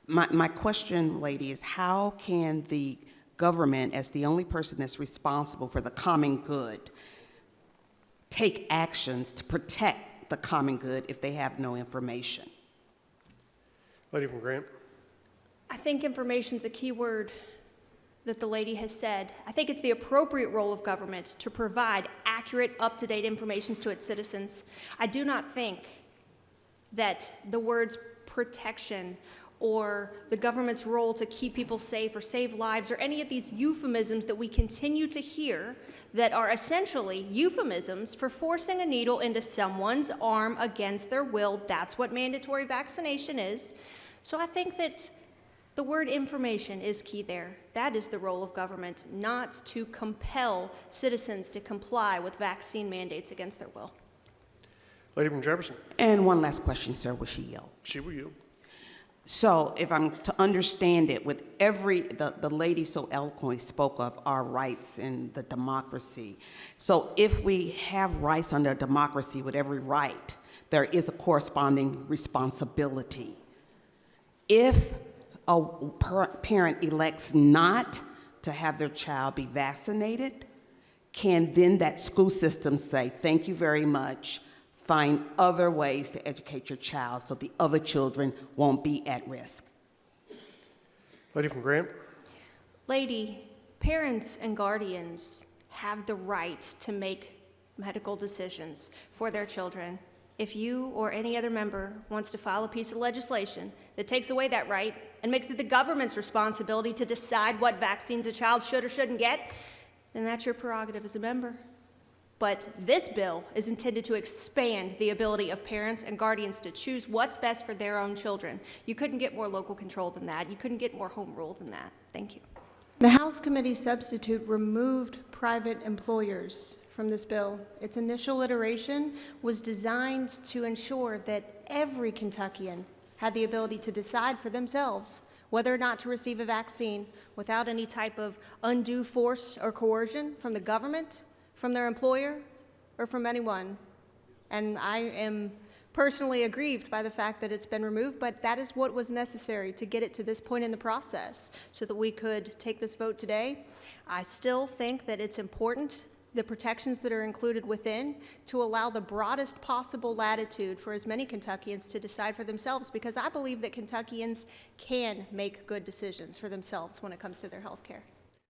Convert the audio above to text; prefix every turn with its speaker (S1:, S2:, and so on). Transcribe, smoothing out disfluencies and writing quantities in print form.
S1: My question, lady, is how can the government, as the only person that's responsible for the common good, take actions to protect the common good if they have no information?
S2: Lady from Grant.
S3: I think information's a key word that the lady has said. I think it's the appropriate role of government to provide accurate, up-to-date information to its citizens. I do not think that the words protection or the government's role to keep people safe or save lives or any of these euphemisms that we continue to hear that are essentially euphemisms for forcing a needle into someone's arm against their will. That's what mandatory vaccination is. So I think that the word information is key there. That is the role of government, not to compel citizens to comply with vaccine mandates against their will.
S2: Lady from Jefferson.
S1: And one last question, sir, will she yield?
S2: She will yield.
S1: So if I'm to understand it, with the lady so eloquently spoke of our rights in the democracy. So if we have rights under democracy with every right, there is a corresponding responsibility. If a parent elects not to have their child be vaccinated, can then that school system say, thank you very much, find other ways to educate your child so the other children won't be at risk?
S2: Lady from Grant.
S3: Lady, parents and guardians have the right to make medical decisions for their children. If you or any other member wants to file a piece of legislation that takes away that right and makes it the government's responsibility to decide what vaccines a child should or shouldn't get, then that's your prerogative as a member. But this bill is intended to expand the ability of parents and guardians to choose what's best for their own children. You couldn't get more local control than that. You couldn't get more home rule than that. Thank you.
S4: The House committee substitute removed private employers from this bill. Its initial iteration was designed to ensure that every Kentuckian had the ability to decide for themselves whether or not to receive a vaccine without any type of undue force or coercion from the government, from their employer, or from anyone. And I am personally aggrieved by the fact that it's been removed, but that is what was necessary to get it to this point in the process so that we could take this vote today. I still think that it's important, the protections that are included within, to allow the broadest possible latitude for as many Kentuckians to decide for themselves, because I believe that Kentuckians can make good decisions for themselves when it comes to their health care.